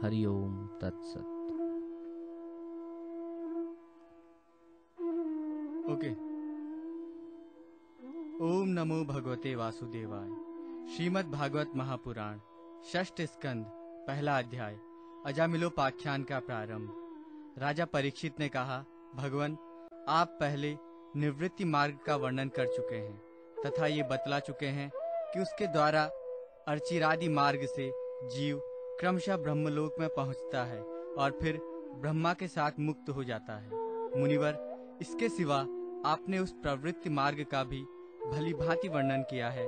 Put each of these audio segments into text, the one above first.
हरि ओम तत्सत। ओके। ओम नमो भगवते वासुदेवाय। श्रीमद् भागवत महापुराण षष्ठ स्कंद पहला अध्याय अजामिलोपाख्यान का प्रारंभ। राजा परीक्षित ने कहा, भगवान, आप पहले निवृत्ति मार्ग का वर्णन कर चुके हैं तथा ये बतला चुके हैं कि उसके द्वारा अर्चिरादि मार्ग से जीव क्रमशः ब्रह्मलोक में पहुंचता है और फिर ब्रह्मा के साथ मुक्त हो जाता है। मुनिवर, इसके सिवा आपने उस प्रवृत्ति मार्ग का भी भली भांति वर्णन किया है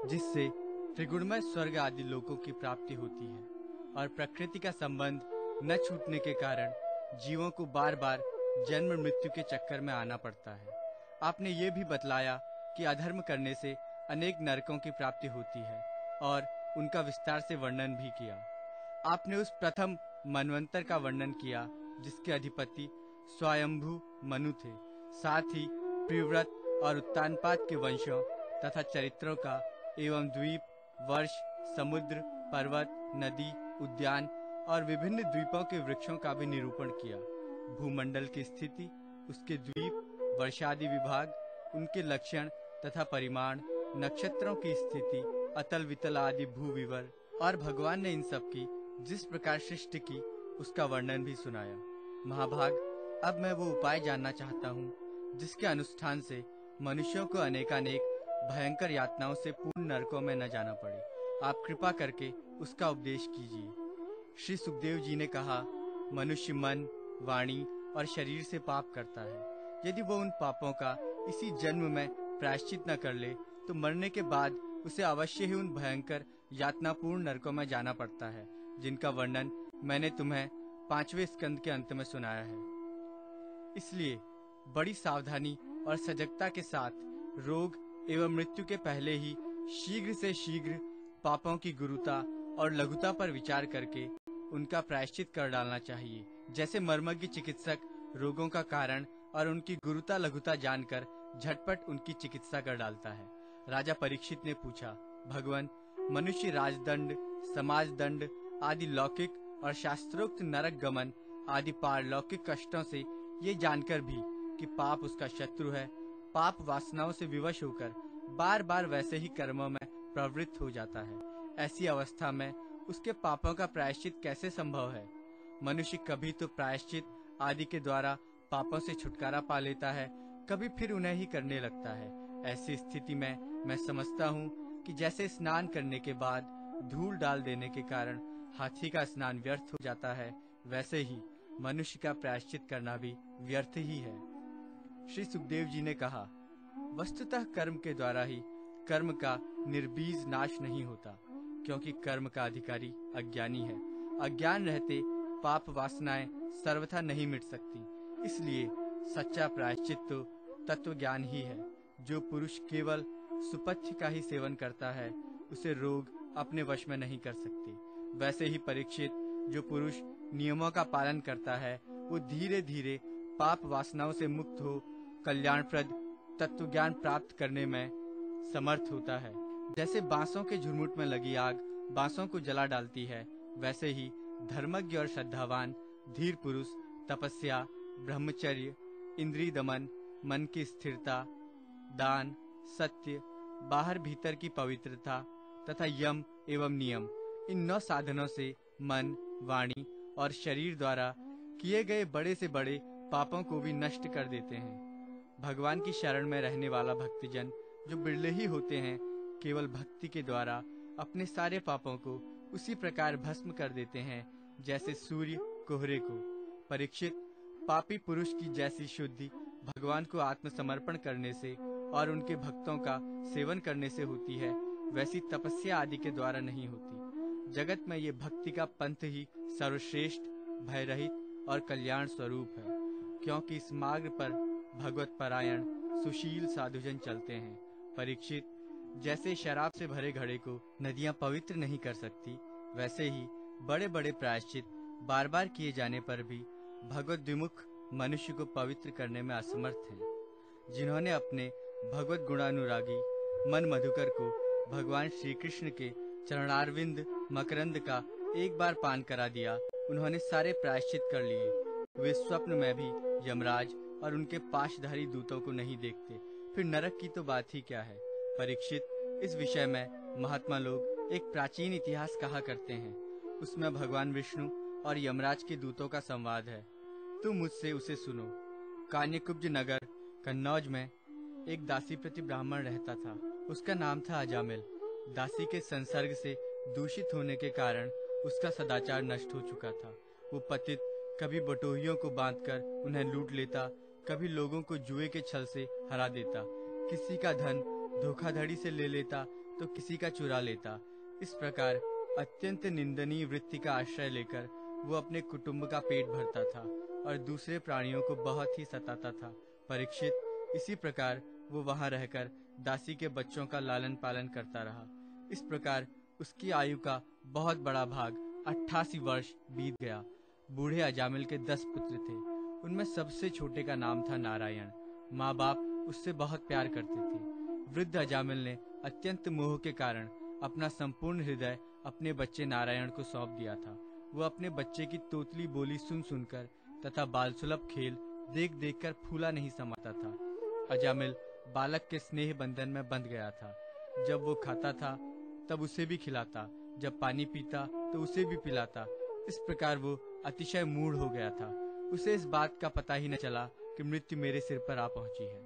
जिससे त्रिगुणमय स्वर्ग आदि लोकों की प्राप्ति होती है और प्रकृति का संबंध न छूटने के कारण जीवों को बार बार जन्म मृत्यु के चक्कर में आना पड़ता है। आपने ये भी बतलाया कि अधर्म करने से अनेक नरकों की प्राप्ति होती है और उनका विस्तार से वर्णन भी किया। आपने उस प्रथम मनवंतर का वर्णन किया जिसके अधिपति स्वयंभू मनु थे, साथ ही प्रिव्रत और उत्तानपाद के वंशों तथा चरित्रों का एवं द्वीप, वर्ष, समुद्र, पर्वत, नदी, उद्यान और विभिन्न द्वीपों के वृक्षों का भी निरूपण किया। भूमंडल की स्थिति, उसके द्वीप, वर्षादि विभाग, उनके लक्षण तथा परिमाण, नक्षत्रों की स्थिति, अतल वितल आदि भूविवर और भगवान ने इन सब की जिस प्रकार सृष्टि की उसका वर्णन भी सुनाया। महाभाग, अब मैं वो उपाय जानना चाहता हूँ जिसके अनुष्ठान से मनुष्यों को अनेकानेक भयंकर यातनाओं से पूर्ण नरकों में न जाना पड़े। आप कृपा करके उसका उपदेश कीजिए। श्री सुखदेव जी ने कहा, मनुष्य मन, वाणी और शरीर से पाप करता है। यदि वो उन पापों का इसी जन्म में प्रायश्चित न कर ले तो मरने के बाद उसे अवश्य ही उन भयंकर यातनापूर्ण नरकों में जाना पड़ता है जिनका वर्णन मैंने तुम्हें 5वें स्कंद के अंत में सुनाया है। इसलिए बड़ी सावधानी और सजगता के साथ रोग एवं मृत्यु के पहले ही शीघ्र से शीघ्र पापों की गुरुता और लघुता पर विचार करके उनका प्रायश्चित कर डालना चाहिए। जैसे मर्मज्ञ चिकित्सक रोगों का कारण और उनकी गुरुता लघुता जानकर झटपट उनकी चिकित्सा कर डालता है। राजा परीक्षित ने पूछा, भगवान, मनुष्य राजदंड, समाज दंड आदि लौकिक और शास्त्रोक्त नरक गमन आदि पारलौकिक कष्टों से ये जानकर भी कि पाप उसका शत्रु है, पाप वासनाओं से विवश होकर बार बार वैसे ही कर्मों में प्रवृत्त हो जाता है। ऐसी अवस्था में उसके पापों का प्रायश्चित कैसे संभव है? मनुष्य कभी तो प्रायश्चित आदि के द्वारा पापों से छुटकारा पा लेता है, कभी फिर उन्हें ही करने लगता है। ऐसी स्थिति में मैं समझता हूँ कि जैसे स्नान करने के बाद धूल डाल देने के कारण हाथी का स्नान व्यर्थ हो जाता है, वैसे ही मनुष्य का प्रायश्चित करना भी व्यर्थ ही है। श्री सुखदेव जी ने कहा, वस्तुतः कर्म के द्वारा ही कर्म का निर्बीज नाश नहीं होता, क्योंकि कर्म का अधिकारी अज्ञानी है। अज्ञान रहते पाप वासनाएं सर्वथा नहीं मिट सकती। इसलिए सच्चा प्रायश्चित तो तत्व ज्ञान ही है। जो पुरुष केवल सुपथ्य का ही सेवन करता है उसे रोग अपने वश में नहीं कर सकते। वैसे ही परीक्षित, जो पुरुष नियमों का पालन करता है वो धीरे धीरे पाप वासनाओं से मुक्त हो कल्याणप्रद तत्व ज्ञान प्राप्त करने में समर्थ होता है। जैसे बांसों के झुरमुट में लगी आग बांसों को जला डालती है, वैसे ही धर्मज्ञ और श्रद्धावान धीर पुरुष तपस्या, ब्रह्मचर्य, इंद्रिय दमन, मन की स्थिरता, दान, सत्य, बाहर भीतर की पवित्रता तथा यम एवं नियम, इन 9 साधनों से मन, वाणी और शरीर द्वारा किए गए बड़े से बड़े पापों को भी नष्ट कर देते हैं। भगवान की शरण में रहने वाला भक्तजन, जो बिरले ही होते हैं, केवल भक्ति के द्वारा अपने सारे पापों को उसी प्रकार भस्म कर देते हैं जैसे सूर्य कोहरे को। परीक्षित, पापी पुरुष की जैसी शुद्धि भगवान को आत्मसमर्पण करने से और उनके भक्तों का सेवन करने से होती है, वैसी तपस्या आदि के द्वारा नहीं होती। जगत में ये भक्ति का पंथ ही सर्वश्रेष्ठ, भयरहित और कल्याण स्वरूप है, क्योंकि इस मार्ग पर भगवत परायण सुशील साधुजन चलते हैं। परीक्षित, जैसे शराब से भरे घड़े को नदियां पवित्र नहीं कर सकती, वैसे ही बड़े बड़े प्रायश्चित बार बार किए जाने पर भी भगवत विमुख मनुष्य को पवित्र करने में असमर्थ हैं। जिन्होंने अपने भगवत गुणानुरागी मन मधुकर को भगवान श्री कृष्ण के चरणारविंद मकरंद का एक बार पान करा दिया, उन्होंने सारे प्रायश्चित कर लिए। वे स्वप्न में भी यमराज और उनके पाशधारी दूतों को नहीं देखते, फिर नरक की तो बात ही क्या है। परीक्षित, इस विषय में महात्मा लोग एक प्राचीन इतिहास कहा करते हैं। उसमें भगवान विष्णु और यमराज के दूतों का संवाद है। तुम मुझसे उसे सुनो। कान्यकुब्ज नगर कन्नौज में एक दासी प्रति ब्राह्मण रहता था। उसका नाम था अजामिल। दासी के संसर्ग से दूषित होने के कारण उसका सदाचार नष्ट हो चुका था। वो पतित कभी बटोहियों को बांधकर उन्हें लूट लेता, कभी लोगों को जुए के छल से हरा देता, किसी का धन धोखाधड़ी से ले लेता तो किसी का चुरा लेता। इस प्रकार अत्यंत निंदनीय वृत्ति का आश्रय लेकर वो अपने कुटुंब का पेट भरता था और दूसरे प्राणियों को बहुत ही सताता था। परीक्षित, इसी प्रकार वो वहां रहकर दासी के बच्चों का लालन पालन करता रहा। इस प्रकार उसकी आयु का बहुत बड़ा भाग 88 वर्ष बीत गया। बूढ़े अजामिल के 10 पुत्र थे। उनमें सबसे छोटे का नाम था नारायण। माँ बाप उससे बहुत प्यार करते थे। वृद्ध अजामिल ने अत्यंत मोह के कारण अपना संपूर्ण हृदय अपने बच्चे नारायण को सौंप दिया था। वो अपने बच्चे की तोतली बोली सुन सुनकर तथा बाल सुलभ खेल देख देख कर फूला नहीं समाता था। अजामिल बालक के स्नेह बंधन में बंध गया था। जब वो खाता था तब उसे भी खिलाता, जब पानी पीता तो उसे भी पिलाता। इस प्रकार वो अतिशय मूढ़ हो गया था। उसे इस बात का पता ही न चला कि मृत्यु मेरे सिर पर आ पहुंची है।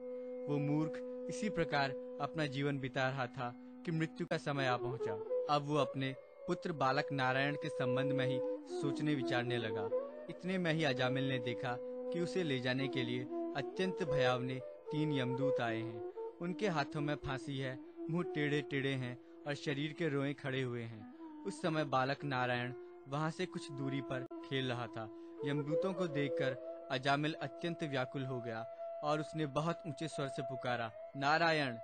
वो मूर्ख इसी प्रकार अपना जीवन बिता रहा था कि मृत्यु का समय आ पहुंचा। अब वो अपने पुत्र बालक नारायण के संबंध में ही सोचने विचारने लगा। इतने में ही अजामिल ने देखा कि उसे ले जाने के लिए अत्यंत भयावने 3 यमदूत आए हैं। उनके हाथों में फांसी है, मुंह टेढ़े टेढ़े हैं और शरीर के रोए खड़े हुए हैं। उस समय बालक नारायण वहां से कुछ दूरी पर खेल रहा था। यमदूतों को देखकर अजामिल अत्यंत व्याकुल हो गया और उसने बहुत ऊंचे स्वर से पुकारा, नारायण।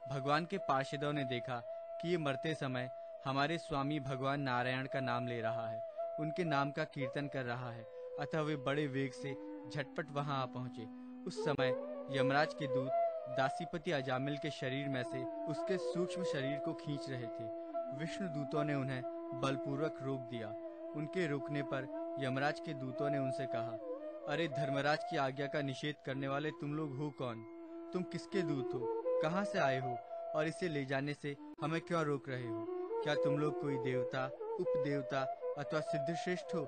भगवान के पार्षदों ने देखा कि ये मरते समय हमारे स्वामी भगवान नारायण का नाम ले रहा है, उनके नाम का कीर्तन कर रहा है, अतः वे बड़े वेग से झटपट वहां आ पहुंचे। उस समय यमराज के दूत दासीपति अजामिल के शरीर में से उसके सूक्ष्म शरीर को खींच रहे थे। विष्णु दूतों ने उन्हें बलपूर्वक रोक दिया। उनके रोकने पर यमराज के दूतों ने उनसे कहा, अरे धर्मराज की आज्ञा का निषेध करने वाले तुम लोग हो कौन? तुम किसके दूत हो? कहाँ से आए हो? और इसे ले जाने से हमें क्यों रोक रहे हो? क्या तुम लोग कोई देवता, उपदेवता अथवा सिद्धश्रेष्ठ हो?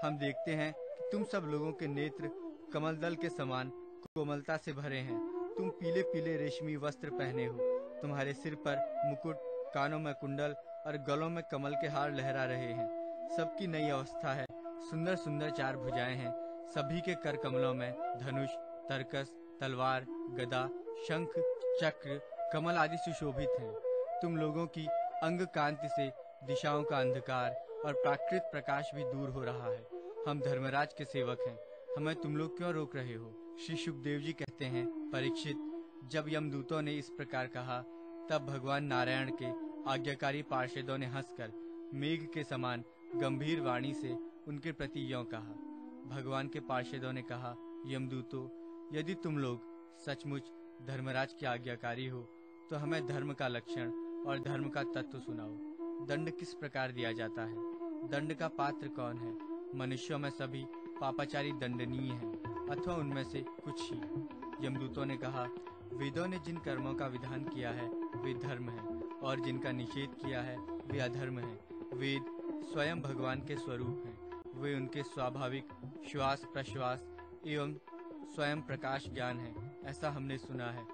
हम देखते हैं कि तुम सब लोगों के नेत्र कमल दल के समान कोमलता से भरे हैं। तुम पीले पीले रेशमी वस्त्र पहने हो। तुम्हारे सिर पर मुकुट, कानों में कुंडल और गलों में कमल के हार लहरा रहे हैं। सबकी नई अवस्था है। सुंदर सुंदर 4 भुजाएं हैं। सभी के कर कमलों में धनुष, तरकस, तलवार, गदा, शंख, चक्र, कमल आदि सुशोभित हैं। तुम लोगों की अंग कांति से दिशाओं का अंधकार और प्राकृत प्रकाश भी दूर हो रहा है। हम धर्मराज के सेवक हैं, हमें तुम लोग क्यों रोक रहे हो? श्री सुखदेव जी कहते हैं, परीक्षित, जब यमदूतों ने इस प्रकार कहा तब भगवान नारायण के आज्ञाकारी पार्षदों ने हंसकर मेघ के समान गंभीर वाणी से उनके प्रति यों कहा। भगवान के पार्षदों ने कहा, यमदूतों, यदि तुम लोग सचमुच धर्मराज के आज्ञाकारी हो तो हमें धर्म का लक्षण और धर्म का तत्व सुनाओ। दंड किस प्रकार दिया जाता है? दंड का पात्र कौन है? मनुष्यों में सभी पापाचारी दंडनीय हैं अथवा उनमें से कुछ ही? यमदूतों ने कहा, वेदों ने जिन कर्मों का विधान किया है वे धर्म है और जिनका निषेध किया है वे अधर्म है। वेद स्वयं भगवान के स्वरूप हैं। वे उनके स्वाभाविक श्वास प्रश्वास एवं स्वयं प्रकाश ज्ञान है, ऐसा हमने सुना है।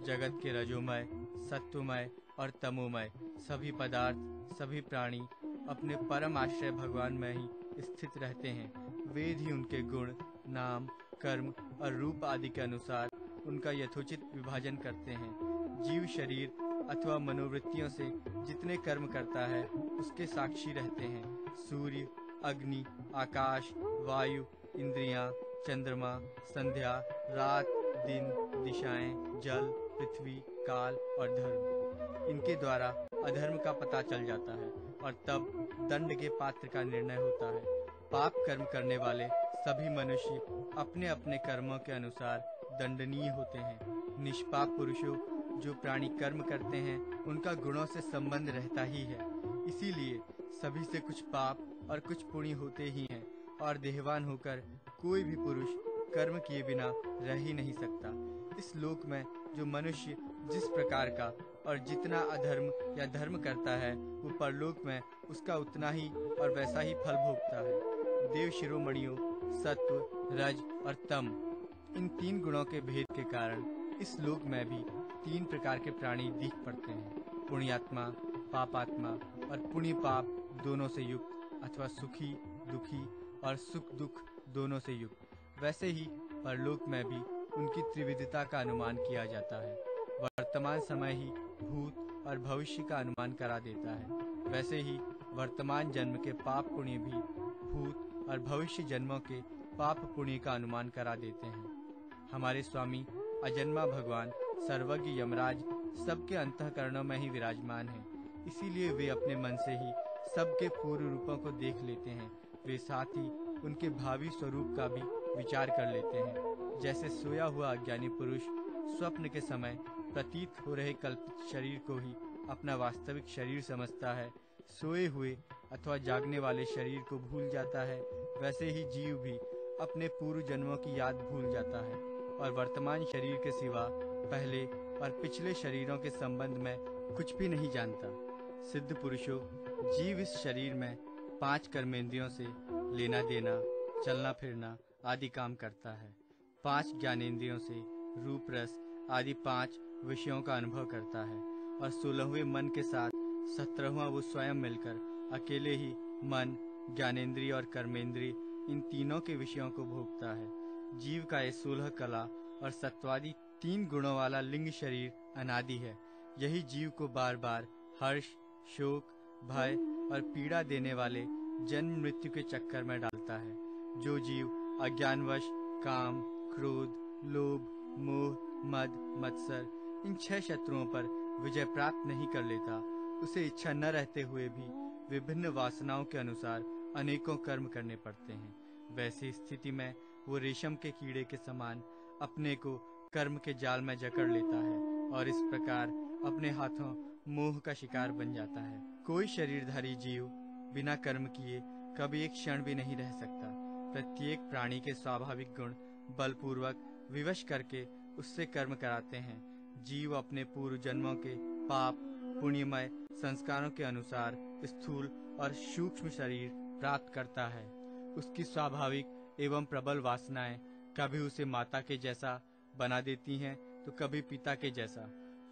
जगत के रजोमय, सत्वमय और तमोमय सभी पदार्थ, सभी प्राणी अपने परम आश्रय भगवान में ही स्थित रहते हैं। वेद ही उनके गुण, नाम, कर्म और रूप आदि के अनुसार उनका यथोचित विभाजन करते हैं। जीव शरीर अथवा मनोवृत्तियों से जितने कर्म करता है उसके साक्षी रहते हैं। सूर्य, अग्नि, आकाश, वायु, इंद्रियां, चंद्रमा, संध्या, रात, दिन, दिशाएं, जल, पृथ्वी, काल और धर्म, इनके द्वारा अधर्म का पता चल जाता है और तब दंड के पात्र का निर्णय होता है। पाप कर्म करने वाले सभी मनुष्य अपने अपने कर्मों के अनुसार दंडनीय होते हैं। निष्पाप पुरुषों जो प्राणी कर्म करते हैं उनका गुणों से संबंध रहता ही है। इसीलिए सभी से कुछ पाप और कुछ पुण्य होते ही हैं, और देहवान होकर कोई भी पुरुष कर्म किए बिना रह ही नहीं सकता। इस लोक में जो मनुष्य जिस प्रकार का और जितना अधर्म या धर्म करता है, वो परलोक में उसका उतना ही और वैसा ही फल भोगता है। देव शिरोमणियों, सत्व, रज और तम, इन 3 गुणों के भेद के कारण इस लोक में भी 3 प्रकार के प्राणी दिख पड़ते हैं: पुण्यात्मा, पापात्मा और पुण्य पाप दोनों से युक्त, अथवा सुखी दुखी और सुख दुख दोनों से युक्त। वैसे ही परलोक में भी उनकी त्रिविधता का अनुमान किया जाता है। वर्तमान समय ही भूत और भविष्य का अनुमान करा देता है। वैसे ही वर्तमान जन्म के पाप पुण्य भी भूत और भविष्य जन्मों के पाप पुण्य का अनुमान करा देते हैं। हमारे स्वामी अजन्मा भगवान सर्वज्ञ यमराज सबके अंतःकरणों में ही विराजमान हैं। इसीलिए वे अपने मन से ही सबके पूर्व रूपों को देख लेते हैं। वे साथ ही उनके भावी स्वरूप का भी विचार कर लेते हैं। जैसे सोया हुआ अज्ञानी पुरुष स्वप्न के समय प्रतीत हो रहे कल्पित शरीर को ही अपना वास्तविक शरीर समझता है, सोए हुए अथवा जागने वाले शरीर को भूल जाता है, वैसे ही जीव भी अपने पूर्व जन्मों की याद भूल जाता है और वर्तमान शरीर के सिवा पहले और पिछले शरीरों के संबंध में कुछ भी नहीं जानता। सिद्ध पुरुषों, जीव इस शरीर में 5 कर्मेंद्रियों से लेना देना, चलना फिरना आदि काम करता है। 5 ज्ञानेंद्रियों से रूप रस आदि 5 विषयों का अनुभव करता है और 16वें मन के साथ 17वां वो स्वयं मिलकर अकेले ही मन, ज्ञानेंद्रिय और कर्मेंद्रिय इन तीनों के विषयों को भोगता है। जीव का ये 16 कला और सत्वादि 3 गुणों वाला लिंग शरीर अनादि है। यही जीव को बार बार हर्ष, शोक, भय और पीड़ा देने वाले जन्म मृत्यु के चक्कर में डालता है। जो जीव अज्ञानवश काम, क्रोध, लोभ, मोह, मद, मत्सर इन 6 शत्रुओं पर विजय प्राप्त नहीं कर लेता, उसे इच्छा न रहते हुए भी विभिन्न वासनाओं के अनुसार अनेकों कर्म करने पड़ते हैं। वैसी स्थिति में वो रेशम के कीड़े के समान अपने को कर्म के जाल में जकड़ लेता है और इस प्रकार अपने हाथों मोह का शिकार बन जाता है। कोई शरीरधारी जीव बिना कर्म किए कभी एक क्षण भी नहीं रह सकता। प्रत्येक प्राणी के स्वाभाविक गुण बलपूर्वक विवश करके उससे कर्म कराते हैं। जीव अपने पूर्व जन्मों के पाप पुण्यमय संस्कारों के अनुसार स्थूल और सूक्ष्म शरीर प्राप्त करता है। उसकी स्वाभाविक एवं प्रबल वासनाएं कभी उसे माता के जैसा बना देती हैं तो कभी पिता के जैसा।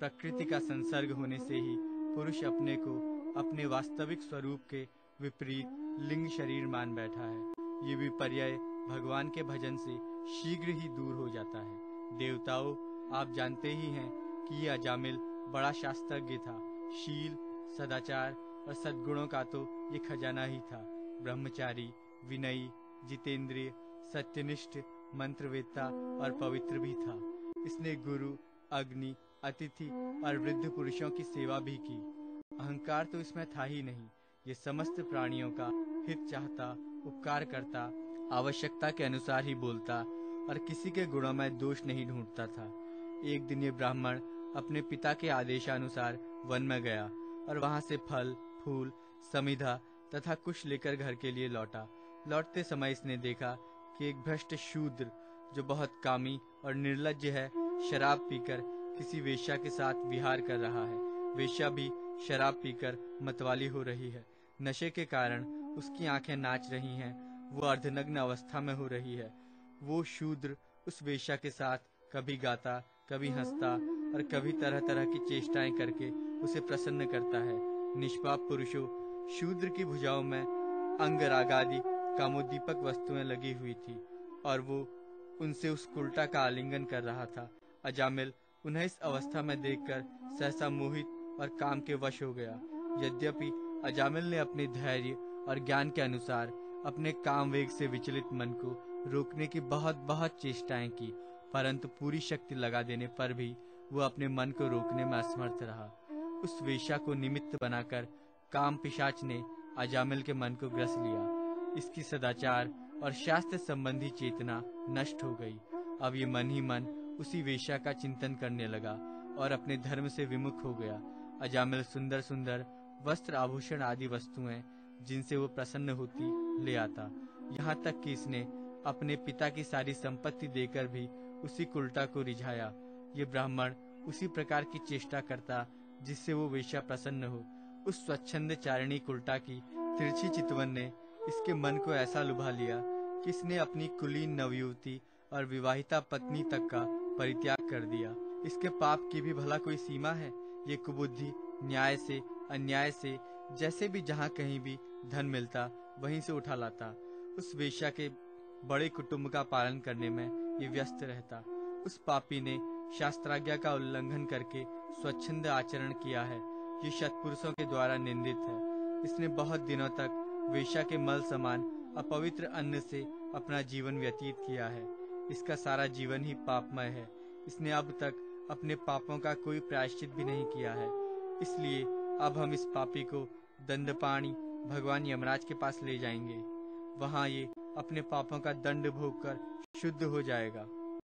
प्रकृति का संसर्ग होने से ही पुरुष अपने को अपने वास्तविक स्वरूप के विपरीत लिंग शरीर मान बैठा है। ये विपर्यय भगवान के भजन से शीघ्र ही दूर हो जाता है। देवताओं, आप जानते ही हैं कि ये अजामिल बड़ा शास्त्रज्ञ था। शील, सदाचार और सद्गुणों का तो ये खजाना ही था। ब्रह्मचारी, विनयी, जितेंद्रिय, सत्यनिष्ठ, मंत्रवेत्ता और पवित्र भी था। इसने गुरु, अग्नि, अतिथि और वृद्ध पुरुषों की सेवा भी की। अहंकार तो इसमें था ही नहीं। ये समस्त प्राणियों का हित चाहता, उपकार करता, आवश्यकता के अनुसार ही बोलता और किसी के गुणों में दोष नहीं ढूंढता था। एक दिन ये ब्राह्मण अपने पिता के आदेशानुसार वन में गया और वहां से फल, फूल, समिधा तथा कुश लेकर घर के लिए लौटा। लौटते समय इसने देखा कि एक भ्रष्ट शूद्र जो बहुत कामी और निर्लज्ज है, शराब पीकर किसी वेश्या के साथ विहार कर रहा है। वेश्या भी शराब पीकर मतवाली हो रही है। नशे के कारण उसकी आंखें नाच रही हैं। वो अर्धनग्न अवस्था में हो रही है। वो शूद्र उस वेश्या के साथ कभी गाता, कभी हंसता और कभी तरह तरह की चेष्टाएं करके उसे प्रसन्न करता है। निष्पाप पुरुषों, शूद्र की भुजाओं में अंगरागादि कामोद्दीपक वस्तुएं लगी हुई थी और वो उनसे उस उल्टा का आलिंगन कर रहा था। अजामिल उन्हें इस अवस्था में देखकर सहसा मोहित और काम के वश हो गया। यद्यपि अजामिल ने अपने धैर्य और ज्ञान के अनुसार अपने काम वेग से विचलित मन को रोकने की बहुत चेष्टाएं की, परंतु पूरी शक्ति लगा देने पर भी वो अपने मन को रोकने में असमर्थ रहा। उस वेश्या को निमित्त बनाकर काम पिशाच ने अजामिल के मन को ग्रस लिया। इसकी सदाचार और शास्त्र संबंधी चेतना नष्ट हो गई। अब ये मन ही मन उसी वेश्या का चिंतन करने लगा और अपने धर्म से विमुख हो गया। अजामिल सुंदर सुंदर वस्त्र, आभूषण आदि वस्तुएं जिनसे वो प्रसन्न होती ले आता। यहाँ तक कि इसने अपने पिता की सारी संपत्ति देकर भी उसी कुलटा को रिझाया। ये ब्राह्मण उसी प्रकार की चेष्टा करता जिससे वो वेश्या प्रसन्न हो। उस स्वच्छंद चारिणी कुलटा की तिरछी चितवन ने इसके मन को ऐसा लुभा लिया कि इसने अपनी कुलीन नवयुवती और विवाहिता पत्नी तक का परित्याग कर दिया। इसके पाप की भी भला कोई सीमा है? ये कुबुद्धि न्याय से अन्याय से जैसे भी जहाँ कहीं भी धन मिलता वहीं से उठा लाता। उस वेश्या के बड़े कुटुंब का पालन करने में ये व्यस्त रहता। उस पापी ने शास्त्राज्ञा का उल्लंघन करके स्वच्छंद आचरण किया है। ये शतपुरुषों के द्वारा निंदित है। इसने बहुत दिनों तक वेश्या के मल समान अपवित्र अन्न से अपना जीवन व्यतीत किया है। इसका सारा जीवन ही पापमय है। इसने अब तक अपने पापों का कोई प्रायश्चित भी नहीं किया है। इसलिए अब हम इस पापी को दंडपाणी भगवान यमराज के पास ले जाएंगे। वहां ये अपने पापों का दंड भोग कर शुद्ध हो जाएगा।